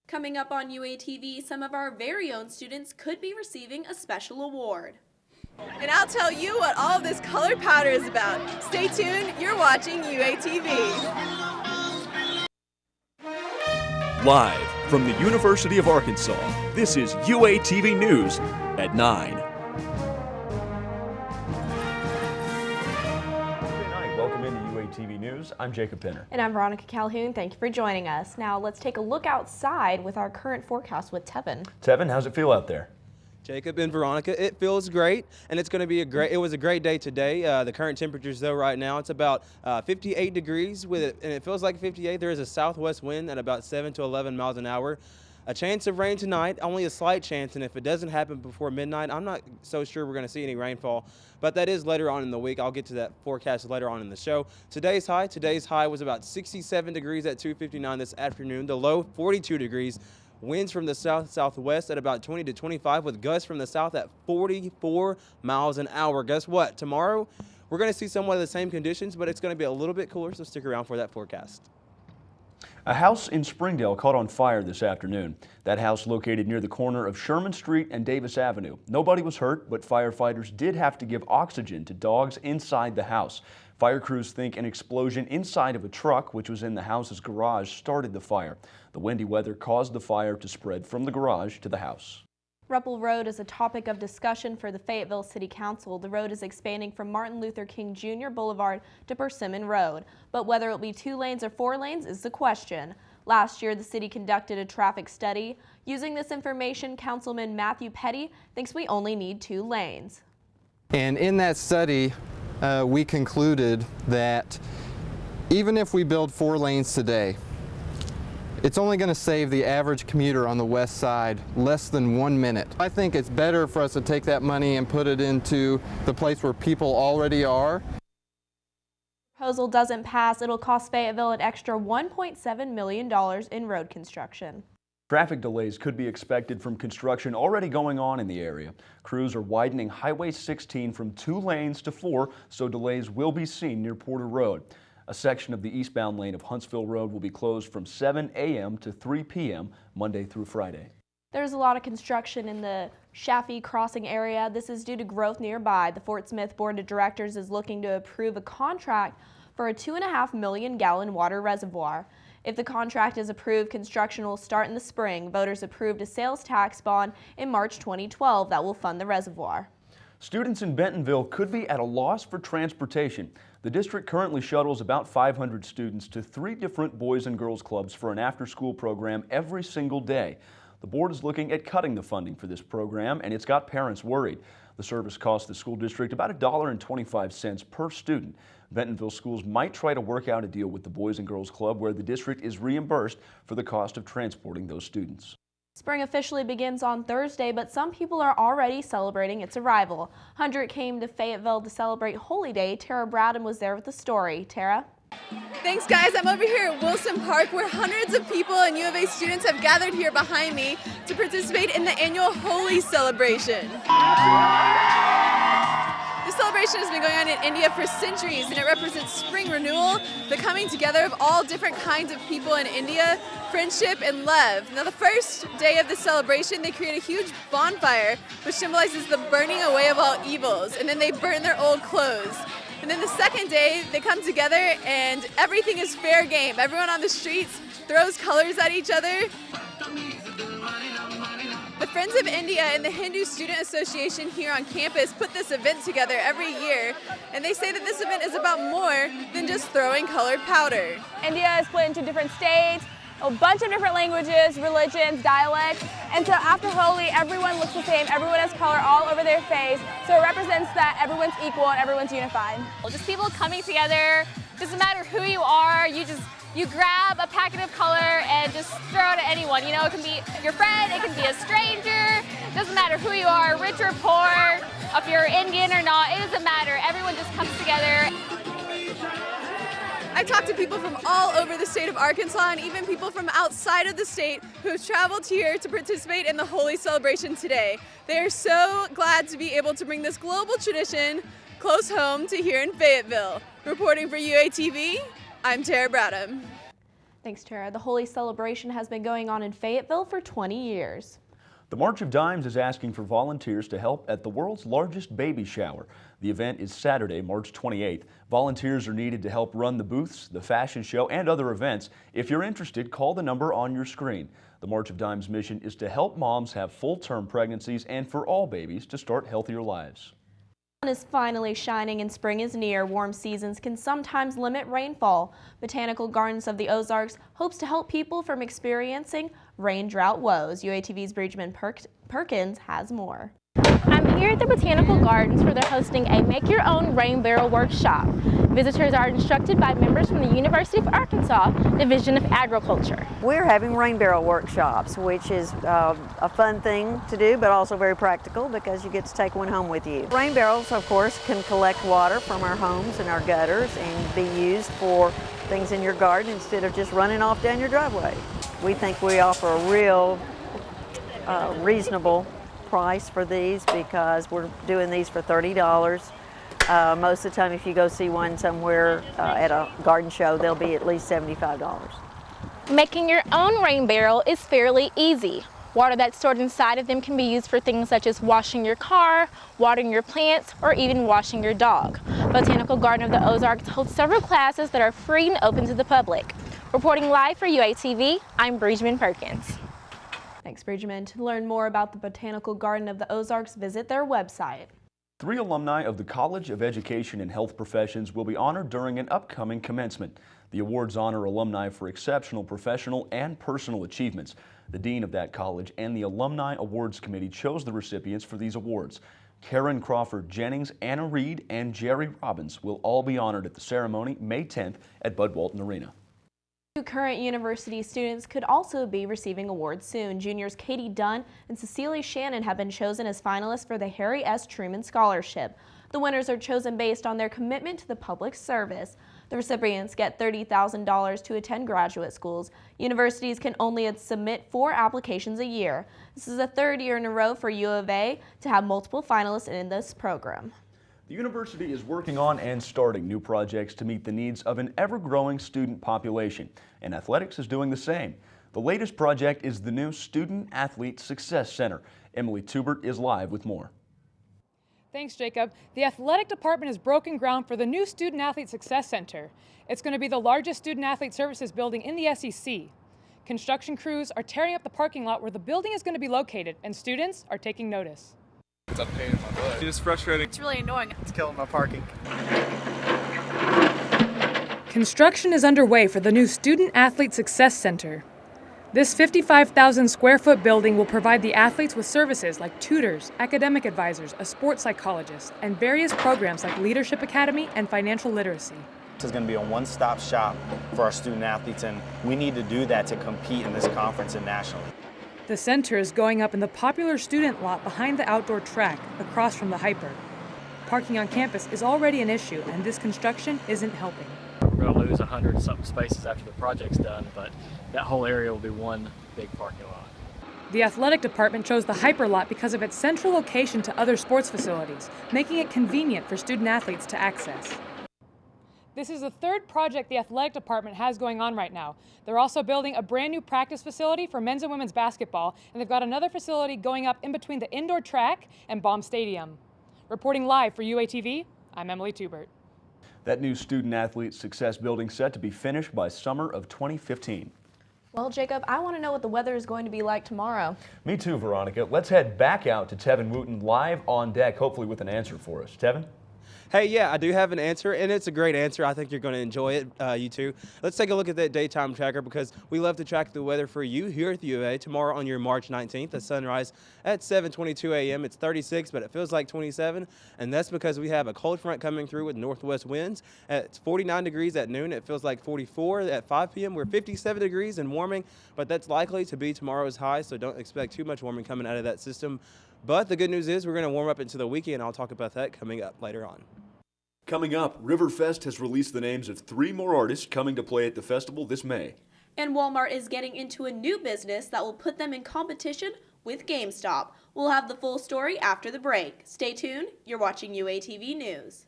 Coming up on UATV, some of our very own students could be receiving a special award. And I'll tell you what all of this colored powder is about. Stay tuned, you're watching UATV. Live from the University of Arkansas, this is UATV News at 9. Welcome into UATV News. I'm Jacob Penner. And I'm Veronica Calhoun. Thank you for joining us. Now let's take a look outside with our current forecast with Tevin. Tevin, how's it feel out there? Jacob and Veronica, it feels great, and it's going to be it was a great day today. The current temperatures, though, right now, it's about 58 degrees with it, and it feels like 58. There is a southwest wind at about 7 to 11 miles an hour. A chance of rain tonight, only a slight chance, and if it doesn't happen before midnight, I'm not so sure we're going to see any rainfall, but that is later on in the week. I'll get to that forecast later on in the show. Today's high was about 67 degrees at 2:59 this afternoon. The low, 42 degrees. Winds from the south-southwest at about 20 to 25 with gusts from the south at 44 miles an hour. Guess what? Tomorrow, we're going to see somewhat of the same conditions, but it's going to be a little bit cooler, so stick around for that forecast. A house in Springdale caught on fire this afternoon. That house located near the corner of Sherman Street and Davis Avenue. Nobody was hurt, but firefighters did have to give oxygen to dogs inside the house. Fire crews think an explosion inside of a truck, which was in the house's garage, started the fire. The windy weather caused the fire to spread from the garage to the house. Ruppel Road is a topic of discussion for the Fayetteville City Council. The road is expanding from Martin Luther King Jr. Boulevard to Persimmon Road, but whether it will be 2 lanes or 4 lanes is the question. Last year, the city conducted a traffic study. Using this information, Councilman Matthew Petty thinks we only need 2 lanes. And in that study, we concluded that even if we build 4 lanes today, it's only going to save the average commuter on the west side less than 1 minute. I think it's better for us to take that money and put it into the place where people already are. If the proposal doesn't pass, it'll cost Fayetteville an extra $1.7 million in road construction. Traffic delays could be expected from construction already going on in the area. Crews are widening Highway 16 from 2 lanes to 4, so delays will be seen near Porter Road. A section of the eastbound lane of Huntsville Road will be closed from 7 a.m. to 3 p.m. Monday through Friday. There's a lot of construction in the Chaffee Crossing area. This is due to growth nearby. The Fort Smith Board of Directors is looking to approve a contract for a 2.5 million gallon water reservoir. If the contract is approved, construction will start in the spring. Voters approved a sales tax bond in March 2012 that will fund the reservoir. Students in Bentonville could be at a loss for transportation. The district currently shuttles about 500 students to 3 different boys and girls clubs for an after-school program every single day. The board is looking at cutting the funding for this program, and it's got parents worried. The service costs the school district about $1.25 per student. Bentonville schools might try to work out a deal with the Boys and Girls Club where the district is reimbursed for the cost of transporting those students. Spring officially begins on Thursday, but some people are already celebrating its arrival. 100 came to Fayetteville to celebrate Holy Day. Tara Bradham was there with the story. Tara? Thanks, guys. I'm over here at Wilson Park where hundreds of people and U of A students have gathered here behind me to participate in the annual Holi celebration. This celebration has been going on in India for centuries, and it represents spring renewal, the coming together of all different kinds of people in India, friendship and love. Now, the first day of the celebration, they create a huge bonfire, which symbolizes the burning away of all evils, and then they burn their old clothes. And then the second day, they come together and everything is fair game. Everyone on the streets throws colors at each other. The Friends of India and the Hindu Student Association here on campus put this event together every year, and they say that this event is about more than just throwing colored powder. India is split into different states, a bunch of different languages, religions, dialects, and so after Holi, everyone looks the same, everyone has color all over their face, so it represents that everyone's equal and everyone's unified. Just people coming together, doesn't matter who you are, you grab a packet of color and just throw it at anyone. You know, it can be your friend, it can be a stranger, doesn't matter who you are, rich or poor, if you're Indian or not, it doesn't matter, everyone just comes together. I talked to people from all over the state of Arkansas and even people from outside of the state who have traveled here to participate in the Holi celebration today. They are so glad to be able to bring this global tradition close home to here in Fayetteville. Reporting for UATV, I'm Tara Bradham. Thanks, Tara. The Holy Celebration has been going on in Fayetteville for 20 years. The March of Dimes is asking for volunteers to help at the world's largest baby shower. The event is Saturday, March 28th. Volunteers are needed to help run the booths, the fashion show, and other events. If you're interested, call the number on your screen. The March of Dimes mission is to help moms have full-term pregnancies and for all babies to start healthier lives. The sun is finally shining and spring is near. Warm seasons can sometimes limit rainfall. Botanical Gardens of the Ozarks hopes to help people from experiencing rain drought woes. UATV's Bridgman Perkins has more. I'm here at the Botanical Gardens where they're hosting a Make Your Own Rain Barrel workshop. Visitors are instructed by members from the University of Arkansas Division of Agriculture. We're having rain barrel workshops, which is a fun thing to do, but also very practical because you get to take one home with you. Rain barrels, of course, can collect water from our homes and our gutters and be used for things in your garden instead of just running off down your driveway. We think we offer a real reasonable price for these because we're doing these for $30. Most of the time if you go see one somewhere at a garden show, they'll be at least $75. Making your own rain barrel is fairly easy. Water that's stored inside of them can be used for things such as washing your car, watering your plants, or even washing your dog. Botanical Garden of the Ozarks holds several classes that are free and open to the public. Reporting live for UATV, I'm Bridgman Perkins. Thanks, Bridgman. To learn more about the Botanical Garden of the Ozarks, visit their website. 3 alumni of the College of Education and Health Professions will be honored during an upcoming commencement. The awards honor alumni for exceptional professional and personal achievements. The dean of that college and the Alumni Awards Committee chose the recipients for these awards. Karen Crawford Jennings, Anna Reed, and Jerry Robbins will all be honored at the ceremony May 10th at Bud Walton Arena. 2 current university students could also be receiving awards soon. Juniors Katie Dunn and Cecilia Shannon have been chosen as finalists for the Harry S. Truman Scholarship. The winners are chosen based on their commitment to the public service. The recipients get $30,000 to attend graduate schools. Universities can only submit 4 applications a year. This is the 3rd year in a row for U of A to have multiple finalists in this program. The university is working on and starting new projects to meet the needs of an ever-growing student population, and athletics is doing the same. The latest project is the new Student Athlete Success Center. Emily Tubert is live with more. Thanks, Jacob. The athletic department has broken ground for the new Student Athlete Success Center. It's going to be the largest student athlete services building in the SEC. Construction crews are tearing up the parking lot where the building is going to be located, and students are taking notice. It's a pain in my butt. It's frustrating. It's really annoying. It's killing my parking. Construction is underway for the new Student Athlete Success Center. This 55,000 square foot building will provide the athletes with services like tutors, academic advisors, a sports psychologist, and various programs like Leadership Academy and financial literacy. This is going to be a one-stop shop for our student athletes, and we need to do that to compete in this conference and nationally. The center is going up in the popular student lot behind the outdoor track, across from the Hyper. Parking on campus is already an issue, and this construction isn't helping. We're going to lose 100-something spaces after the project's done, but that whole area will be one big parking lot. The athletic department chose the Hyper lot because of its central location to other sports facilities, making it convenient for student athletes to access. This is the 3rd project the athletic department has going on right now. They're also building a brand new practice facility for men's and women's basketball, and they've got another facility going up in between the indoor track and Baum Stadium. Reporting live for UATV, I'm Emily Tubert. That new Student Athlete Success building set to be finished by summer of 2015. Well, Jacob, I want to know what the weather is going to be like tomorrow. Me too, Veronica. Let's head back out to Tevin Wooten live on deck, hopefully with an answer for us. Tevin? Hey, yeah, I do have an answer, and it's a great answer. I think you're going to enjoy it, you too. Let's take a look at that daytime tracker because we love to track the weather for you here at the U of A. Tomorrow on your March 19th, the sunrise at 7:22 a.m. It's 36, but it feels like 27, and that's because we have a cold front coming through with northwest winds. It's 49 degrees at noon. It feels like 44 at 5 p.m. We're 57 degrees and warming, but that's likely to be tomorrow's high, so don't expect too much warming coming out of that system. But the good news is we're going to warm up into the weekend. I'll talk about that coming up later on. Coming up, Riverfest has released the names of 3 more artists coming to play at the festival this May. And Walmart is getting into a new business that will put them in competition with GameStop. We'll have the full story after the break. Stay tuned. You're watching UATV News.